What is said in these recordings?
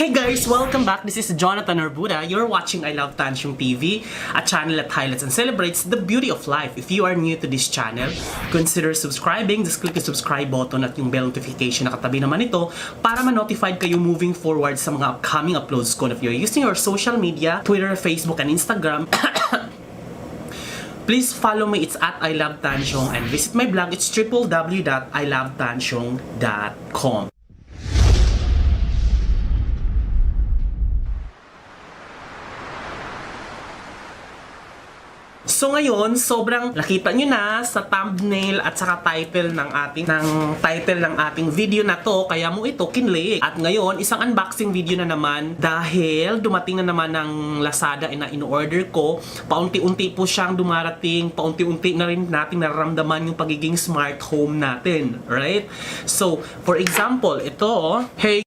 Hey guys, welcome back. This is Jonathan Arbuda. You're watching I Love Tansyong TV, a channel that highlights and celebrates the beauty of life. If you are new to this channel, consider subscribing. Just click the subscribe button at yung bell notification na katabi naman ito para ma-notified kayo moving forward sa mga upcoming uploads ko. If you're using your social media, Twitter, Facebook, and Instagram, please follow me. It's at I Love Tansyong and visit my blog. It's www.ilovetansyong.com. So ngayon, sobrang nakita nyo na sa thumbnail at saka title ng ating video na to, kaya mo ito kinlik. At ngayon, isang unboxing video na naman dahil dumating na naman ng Lazada na in-order ko. Paunti-unti po siyang dumarating, paunti-unti na rin natin nararamdaman yung pagiging smart home natin, right? So, for example, ito, hey,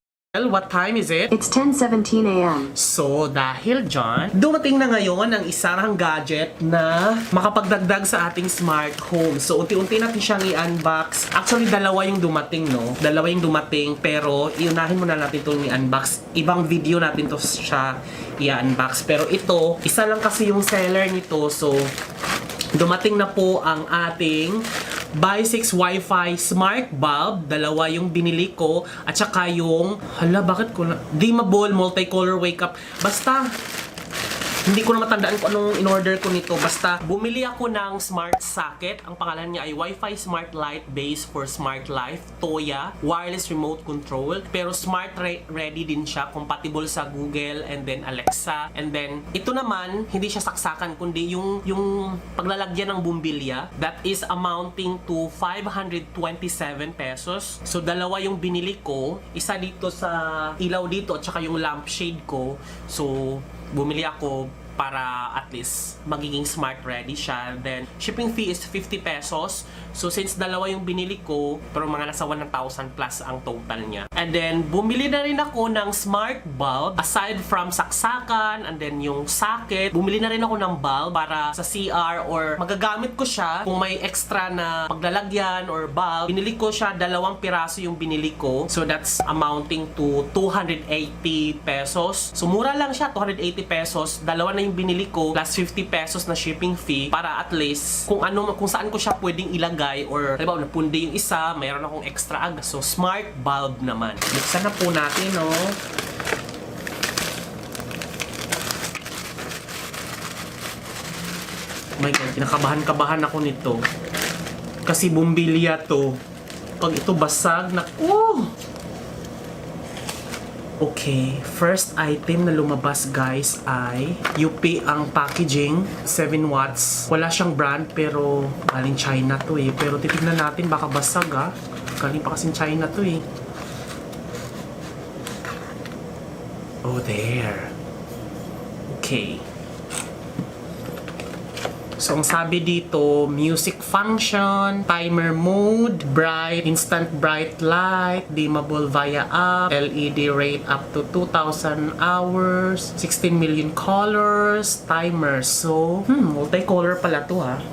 what time is it? It's 10:17 a.m. So, dahil dyan, dumating na ngayon ang isang gadget na makapagdagdag sa ating smart home. So, unti-unti natin siyang i-unbox. Actually, dalawa yung dumating, no? Dalawa yung dumating, pero iunahin muna natin itong i-unbox. Ibang video natin to siya i-unbox. Pero ito, isa lang kasi yung seller nito. So, dumating na po ang ating Buy 6 Wi-Fi Smart Bulb. Dalawa yung binili ko. At saka yung, bakit ko na, dimmable multicolor wake up. Basta, hindi ko na matandaan kung anong in-order ko nito. Basta, bumili ako ng smart socket. Ang pangalan niya ay Wi-Fi Smart Light Base for Smart Life. Toya. Wireless remote control. Pero smart ready din siya. Compatible sa Google and then Alexa. And then, ito naman, hindi siya saksakan, kundi yung paglalagyan ng bumbilya. That is amounting to 527 pesos. So, dalawa yung binili ko. Isa dito sa ilaw dito at saka yung lampshade ko. So, bumili ako para at least magiging smart ready siya. Then, shipping fee is 50 pesos. So, since dalawa yung binili ko, pero mga nasa 1,000 plus ang total niya. And then, bumili na rin ako ng smart bulb. Aside from saksakan, and then yung socket, bumili na rin ako ng bulb para sa CR or magagamit ko siya kung may extra na paglalagyan or bulb. Binili ko siya, 2 piraso yung binili ko. So, that's amounting to 280 pesos. So, mura lang siya, 280 pesos. Dalawa na yung binili ko plus 50 pesos na shipping fee para at least kung saan ko siya pwedeng ilagay or diba napundi yung isa, mayroon akong extra agad. So smart bulb naman. Buksan na po natin, no. Oh my God, kinakabahan ako nito. Kasi bumbilya to. Pag ito basag na, okay, first item na lumabas guys ay UP ang packaging, 7 watts. Wala siyang brand pero galing China to eh. Pero titignan natin baka basag ah. Galing pa kasing China to eh. Oh, there. Okay. So, ang sabi dito, music function, timer mode, bright, instant bright light, dimmable via app, LED rate up to 2,000 hours, 16 million colors, timer. So, multicolor pala to ha.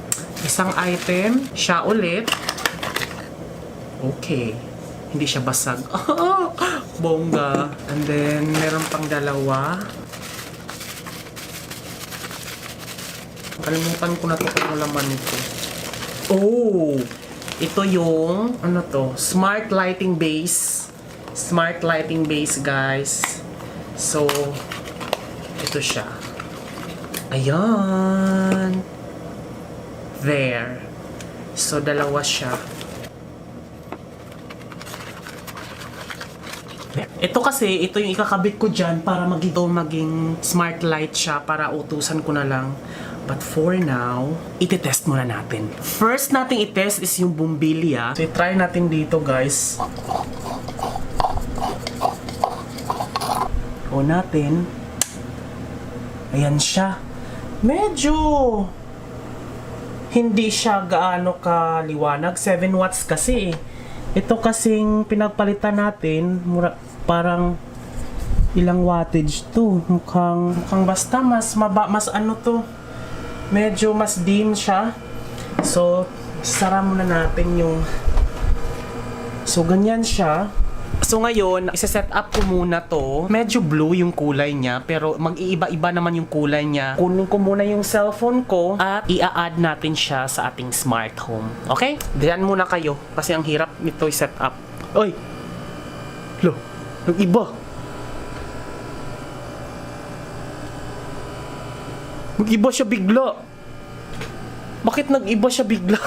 Isang item, siya ulit. Okay. Hindi siya basag. Bongga. And then, meron pang dalawa. Kalimutan ko na to kung ano laman nito. Oh! Ito yung, ano to? Smart lighting base. Smart lighting base, guys. So, ito siya. Ayan! There. So, dalawa siya. Ito kasi, ito yung ikakabit ko dyan para maging smart light siya para utusan ko na lang. But for now, iti-test muna natin. First nating i-test is yung bumbilya. So, i-try natin dito, guys. O natin. Ayan siya. Medyo hindi siya gaano kaliwanag. 7 watts kasi. Ito kasing pinagpalitan natin, parang ilang wattage to. Mukhang basta mas ano to. Medyo mas dim siya. So, sara muna natin yung... So, ganyan siya. So ngayon, isa-set up ko muna to. Medyo blue yung kulay niya, pero mag-iiba-iba naman yung kulay niya. Kunin ko muna yung cellphone ko at i-add natin siya sa ating smart home. Okay? Diyan muna kayo kasi ang hirap nito i-set up. Oy! Lo, nag-iba. Nag-iba siya bigla. Bakit nag-iba siya bigla?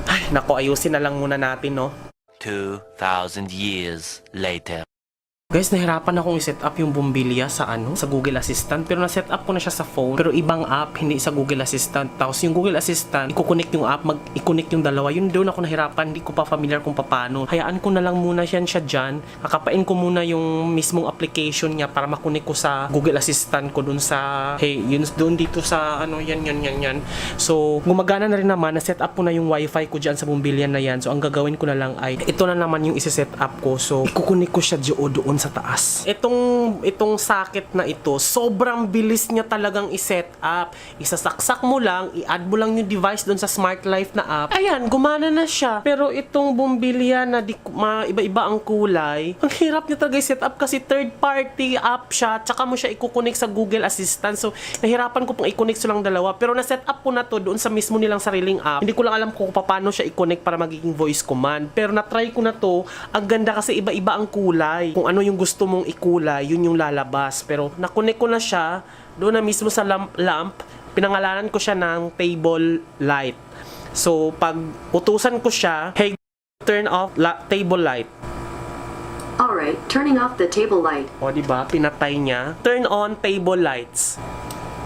Ay, nako, ayusin na lang muna natin, no? 2,000 years later. Guys, nahirapan akong i-set up yung Bumbilya sa sa Google Assistant, pero na-set up ko na siya sa phone, pero ibang app, hindi sa Google Assistant. Tapos yung Google Assistant, i-connect yung app, i-connect yung dalawa. Yun doon ako nahirapan, hindi ko pa familiar kung paano. Hayaan ko na lang muna siya dyan. Kakapain ko muna yung mismong application niya para makunik ko sa Google Assistant ko doon sa, yun doon dito sa yan. So, gumagana na rin naman, na-set up ko na yung wifi ko dyan sa Bumbilya na yan. So, ang gagawin ko na lang ay, ito na naman yung isi-set up ko. So, ikukunik ko siya doon sa taas. Itong socket na ito, sobrang bilis niya talagang i-set up. Isasaksak mo lang, i-add mo lang yung device doon sa Smart Life na app. Ayan, gumana na siya. Pero itong Bumbilya na iba-iba ang kulay, ang hirap niya talaga i-set up kasi third party app siya, tsaka mo siya i-connect sa Google Assistant. So, nahirapan ko pang i-connect silang dalawa. Pero na-set up ko na to doon sa mismo nilang sariling app. Hindi ko lang alam kung paano siya i-connect para magiging voice command. Pero na-try ko na to. Ang ganda kasi iba-iba ang kulay. Kung ano yung gusto mong ikulay, yun yung lalabas. Pero na-connect ko na siya doon na mismo sa lamp. Pinangalanan ko siya ng table light. So, pag utusan ko siya, hey, turn off table light. Alright, turning off the table light. O, diba? Pinatay niya. Turn on table lights.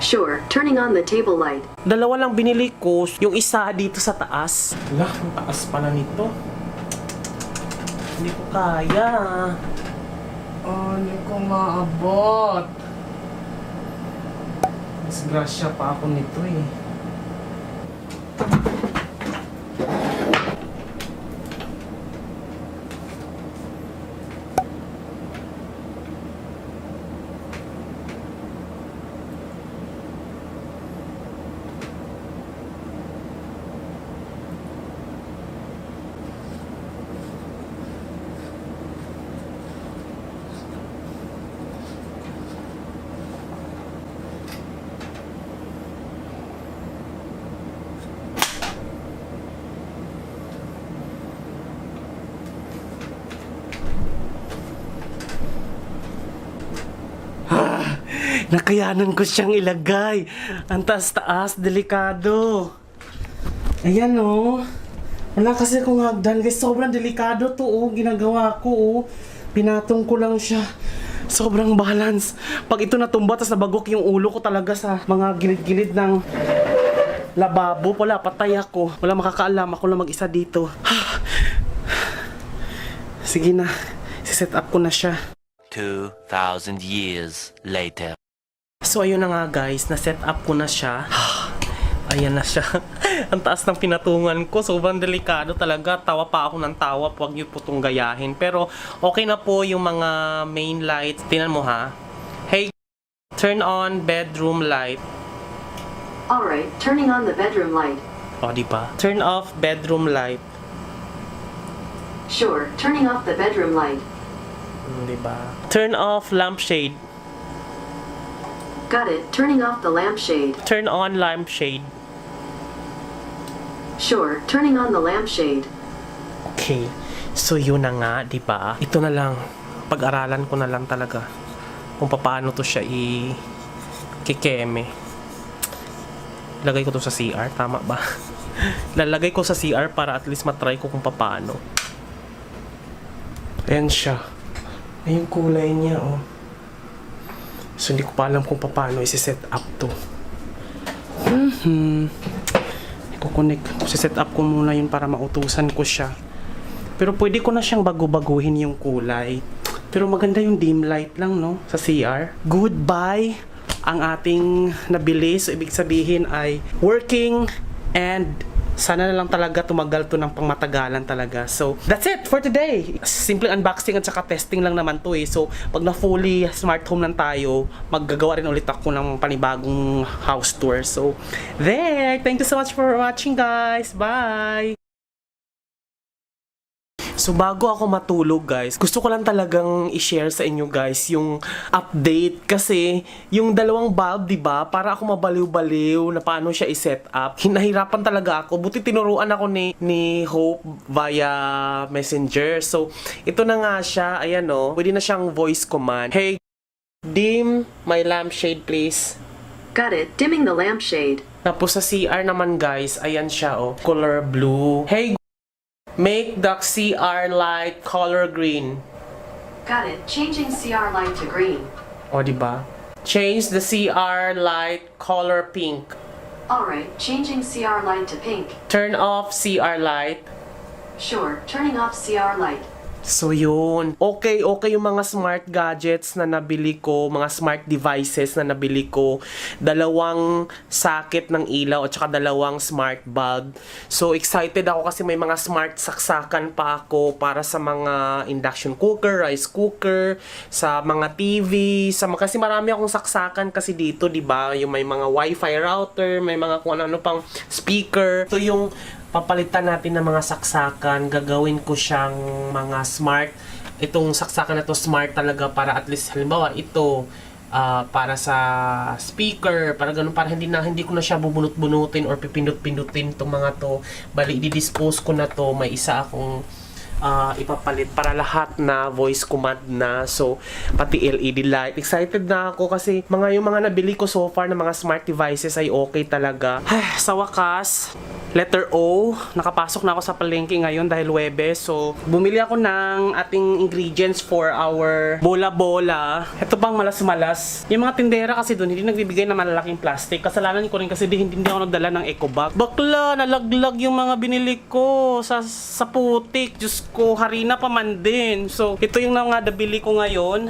Sure, turning on the table light. Dalawa lang binili ko. Yung isa dito sa taas. Wala, ang taas pala nito. Hindi ko kaya. Hindi ko maabot. Disgrasya pa ako nito eh. Nakayanan ko siyang ilagay. Ang taas-taas, delikado. Ayan oh. Wala kasi akong hagdan. Guys, sobrang delikado to oh. Ginagawa ko oh. Pinatong ko lang siya. Sobrang balance. Pag ito natumba, tas nabagok yung ulo ko talaga sa mga gilid-gilid ng lababo. Wala, patay ako. Wala makakaalam. Ako lang mag-isa dito. Sige na. Siset up ko na siya. 2,000 years later. So ayun na nga guys, na-set up ko na siya. Ayan na siya. Ang taas ng pinatungan ko. Sobrang delikado talaga. Tawa pa ako ng tawa. Huwag niyo po itong gayahin. Pero okay na po yung mga main lights. Tingnan mo ha. Hey, turn on bedroom light. Alright, turning on the bedroom light. O, diba? Turn off bedroom light. Sure, turning off the bedroom light. Diba? Turn off lampshade. Got it, turning off the lampshade. Turn on lampshade. Sure, turning on the lampshade. Okay. So yun na nga, 'di ba? Ito na lang. Pag-aralan ko na lang talaga kung paano to siya kikeme. Lagay ko to sa CR, tama ba? Lalagay ko sa CR para at least matry ko kung paano. Ayan siya. Ay, yung kulay niya, oh. So, hindi ko pa alam kung paano isi-set up to. Iko-connect. Isi-set up ko muna yun para mautusan ko siya. Pero pwede ko na siyang bago-baguhin yung kulay. Pero maganda yung dim light lang, no? Sa CR. Goodbye ang ating nabili. So, ibig sabihin ay working and sana na lang talaga tumagal to ng pangmatagalan talaga. So, that's it for today. Simple unboxing at saka testing lang naman to eh. So, pag na fully smart home lang tayo, maggagawa rin ulit ako ng panibagong house tour. So, there! Thank you so much for watching guys! Bye! So bago ako matulog guys, gusto ko lang talagang i-share sa inyo guys yung update kasi yung dalawang bulb, 'di ba? Para ako mabaliw-baliw na paano siya i-set up. Hinahirapan talaga ako. Buti tinuruan ako ni Hope via Messenger. So ito na nga siya, ayan oh. Pwede na siyang voice command. Hey, dim my lampshade please. Got it. Dimming the lampshade. Tapos sa CR naman guys, ayan siya oh, color blue. Hey, make the CR light color green. Got it. Changing CR light to green. O, diba? Change the CR light color pink. Alright, changing CR light to pink. Turn off CR light. Sure, turning off CR light. So, yun. Okay yung mga smart gadgets na nabili ko, mga smart devices na nabili ko. 2 socket ng ilaw at saka 2 smart bulb. So, excited ako kasi may mga smart saksakan pa ako para sa mga induction cooker, rice cooker, sa mga TV, kasi marami akong saksakan kasi dito, 'di ba? Yung may mga wifi router, may mga kung ano pang speaker. So, yung papalitan natin ng mga saksakan, gagawin ko siyang mga smart. Itong saksakan na to smart talaga para at least halimbawa ito para sa speaker, para ganun, para hindi ko na siya bubunot-bunutin or pipindot-pindutin itong mga to. Bali, i-dispose ko na to. May isa akong ipapalit para lahat na voice command na. So, pati LED light. Excited na ako kasi yung mga nabili ko so far na mga smart devices ay okay talaga. Sa wakas, letter O, nakapasok na ako sa palengke ngayon dahil Webes. So, bumili ako ng ating ingredients for our bola-bola. Ito pang malas-malas. Yung mga tindera kasi doon, hindi nagbibigay ng malalaking plastic. Kasalanan ko rin kasi hindi ako nagdala ng eco bag. Bakla, nalaglag yung mga binili ko sa putik. Diyos ko, harina pa man din. So, ito yung mga nabili ko ngayon.